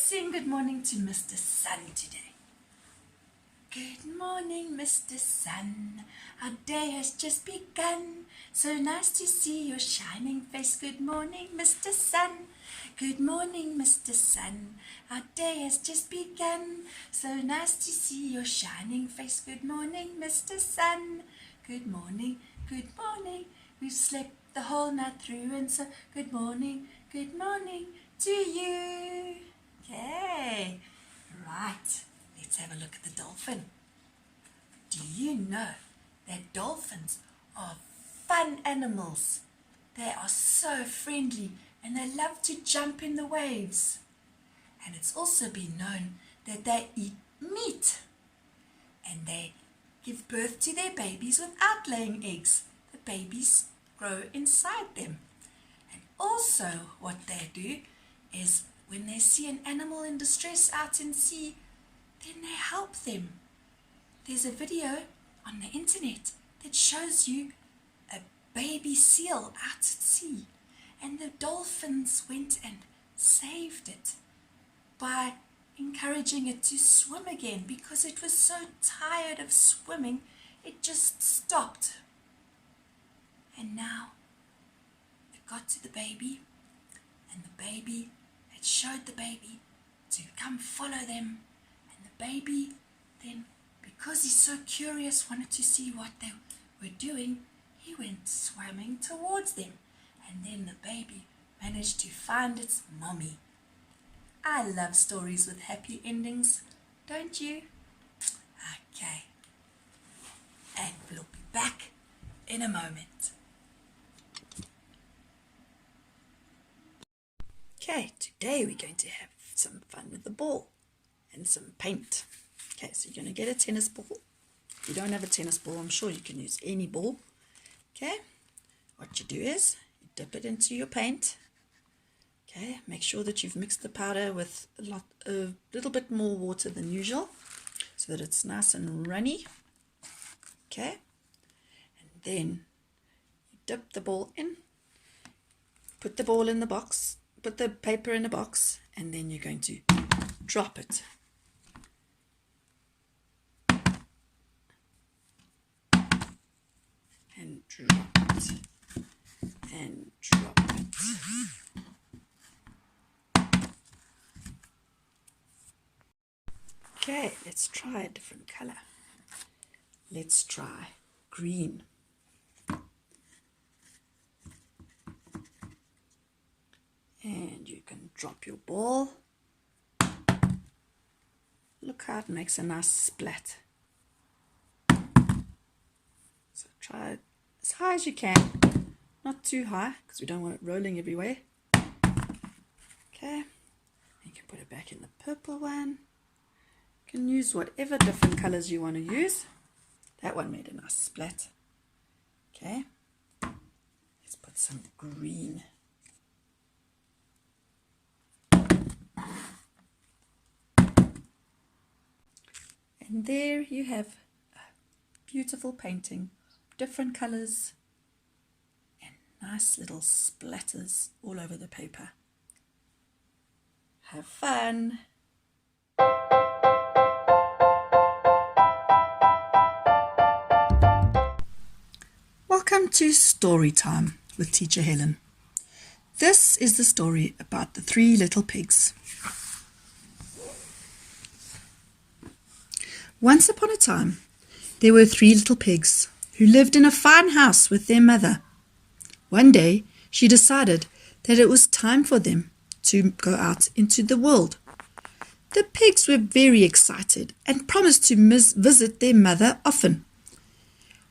sing good morning to Mr. Sun today. Good morning, Mr. Sun. Our day has just begun. So nice to see your shining face. Good morning, Mr. Sun. Good morning, Mr. Sun. Our day has just begun. So nice to see your shining face. Good morning, Mr. Sun. Good morning, good morning. We've slept the whole night through, and so good morning to you. Okay, right. Let's have a look at the dolphin. Do you know that dolphins are fun animals? They are so friendly and they love to jump in the waves. And it's also been known that they eat meat and they give birth to their babies without laying eggs. The babies grow inside them. And also what they do is when they see an animal in distress out in sea, then they help them. There's a video on the internet that shows you a baby seal out at sea, and the dolphins went and saved it by encouraging it to swim again because it was so tired of swimming, it just stopped. And now it got to the baby, and the baby had showed the baby to come follow them, and the baby then, because he's so curious, wanted to see what they were doing, he went swimming towards them, and then the baby managed to find its mommy. I love stories with happy endings, don't you? Okay, and we'll be back in a moment. Okay, today we're going to have some fun with the ball and some paint. Okay, so you're going to get a tennis ball. If you don't have a tennis ball, I'm sure you can use any ball. Okay, what you do is you dip it into your paint. Okay, make sure that you've mixed the powder with a little bit more water than usual so that it's nice and runny. Okay, and then you dip the ball in, put the ball in the box, put the paper in a box, and then you're going to drop it. And drop it. And drop it. Okay, let's try a different color. Let's try green. And you can drop your ball. Look how it makes a nice splat. So try it as high as you can. Not too high because we don't want it rolling everywhere. Okay. You can put it back in the purple one. You can use whatever different colors you want to use. That one made a nice splat. Okay. Let's put some green. And there you have a beautiful painting, different colors and nice little splatters all over the paper. Have fun! Welcome to Story Time with Teacher Helen. This is the story about the 3 little pigs. Once upon a time, there were 3 little pigs who lived in a fine house with their mother. One day, she decided that it was time for them to go out into the world. The pigs were very excited and promised to visit their mother often.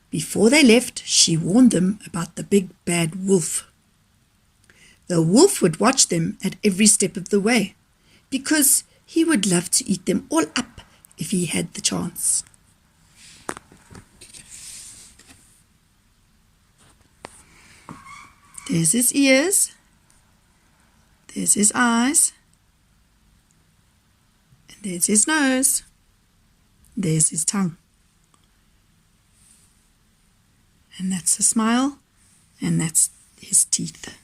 Before they left, she warned them about the big bad wolf. The wolf would watch them at every step of the way because he would love to eat them all up if he had the chance. There's his ears, there's his eyes, and there's his nose, there's his tongue. And that's a smile, and that's his teeth.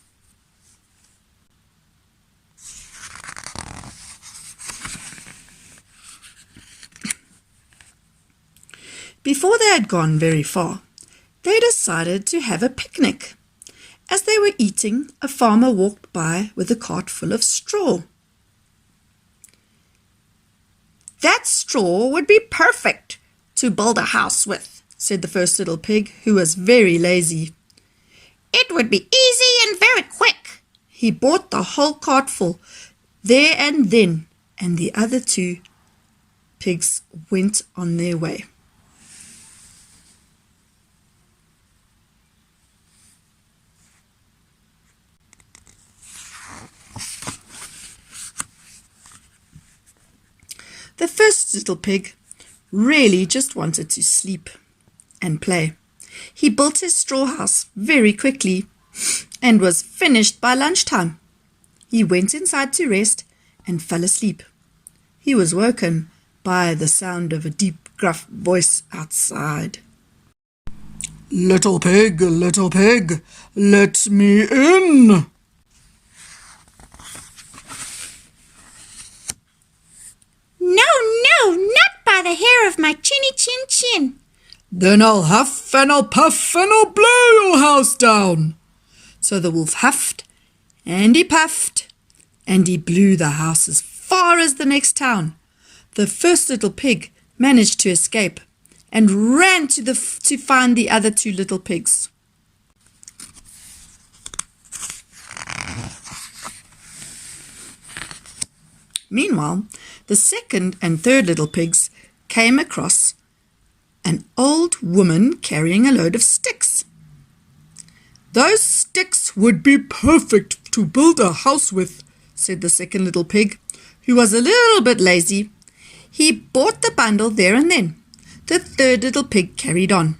Before they had gone very far, they decided to have a picnic. As they were eating, a farmer walked by with a cart full of straw. "That straw would be perfect to build a house with," said the first little pig, who was very lazy. "It would be easy and very quick." He bought the whole cart full there and then, and the other two pigs went on their way. The first little pig really just wanted to sleep and play. He built his straw house very quickly and was finished by lunchtime. He went inside to rest and fell asleep. He was woken by the sound of a deep, gruff voice outside. Little pig, let me in." No, not by the hair of my chinny chin chin." "Then I'll huff and I'll puff and I'll blow your house down." So the wolf huffed and he puffed and he blew the house as far as the next town. The first little pig managed to escape and ran to find the other two little pigs. Meanwhile, the second and third little pigs came across an old woman carrying a load of sticks. "Those sticks would be perfect to build a house with," said the second little pig, who was a little bit lazy. He bought the bundle there and then. The third little pig carried on.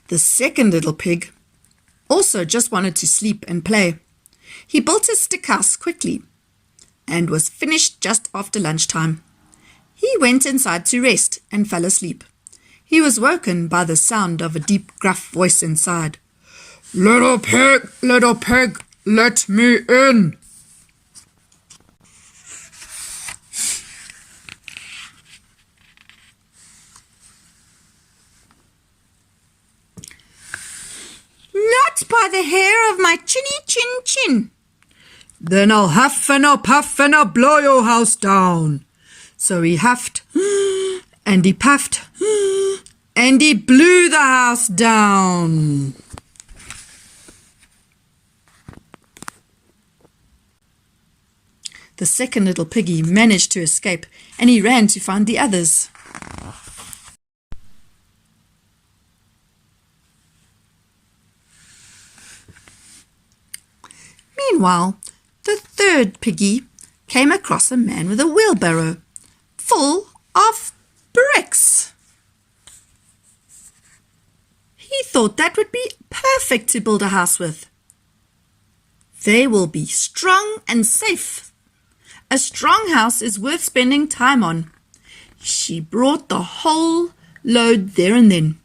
The second little pig also just wanted to sleep and play. He built his stick house quickly and was finished just after lunchtime. He went inside to rest and fell asleep. He was woken by the sound of a deep, gruff voice inside. Little pig, let me in." "Not by the hair of my chinny chin chin." "Then I'll huff and I'll puff and I'll blow your house down." So he huffed and he puffed and he blew the house down. The second little piggy managed to escape and he ran to find the others. Meanwhile, the third piggy came across a man with a wheelbarrow full of bricks. He thought that would be perfect to build a house with. They will be strong and safe. A strong house is worth spending time on. She brought the whole load there and then.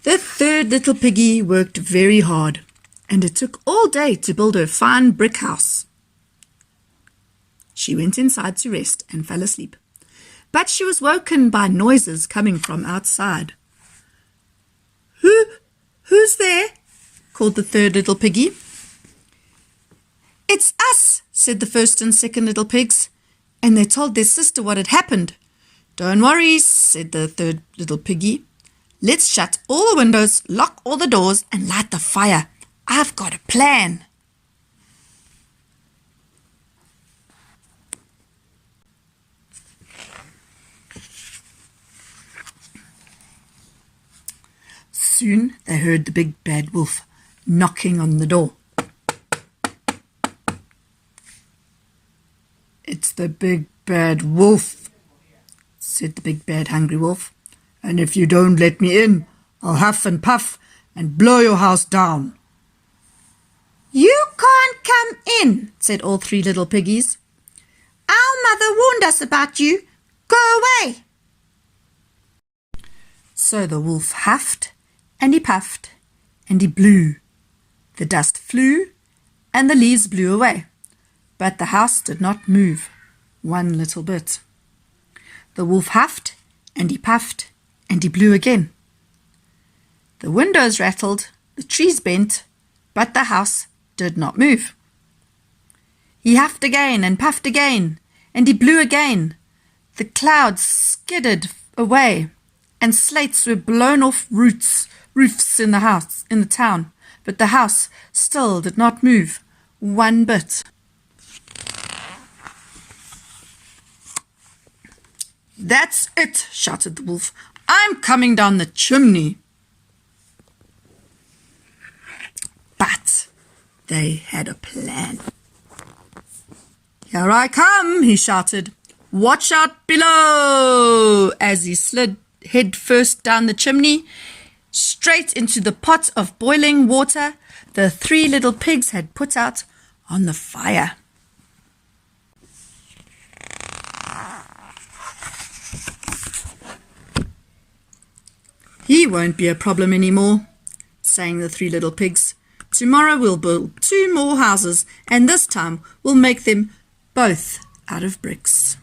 The third little piggy worked very hard, and it took all day to build her fine brick house. She went inside to rest and fell asleep, but she was woken by noises coming from outside. Who's there?" called the third little piggy. "It's us," said the first and second little pigs, and they told their sister what had happened. "Don't worry," said the third little piggy. "Let's shut all the windows, lock all the doors, and light the fire. I've got a plan." Soon they heard the big bad wolf knocking on the door. "It's the big bad wolf," said the big bad hungry wolf. "And if you don't let me in, I'll huff and puff and blow your house down." "You can't come in," said all three little piggies. "Our mother warned us about you. Go away." So the wolf huffed and he puffed and he blew. The dust flew and the leaves blew away, but the house did not move one little bit. The wolf huffed and he puffed and he blew again. The windows rattled, the trees bent, but the house did not move. He huffed again and puffed again, and he blew again. The clouds skidded away, and slates were blown off roofs in the town, but the house still did not move one bit. "That's it," shouted the wolf. "I'm coming down the chimney." But they had a plan. "Here I come," he shouted. "Watch out below," as he slid head first down the chimney, straight into the pot of boiling water the three little pigs had put out on the fire. "He won't be a problem anymore," sang the three little pigs. "Tomorrow we'll build 2 more houses, and this time we'll make them both out of bricks."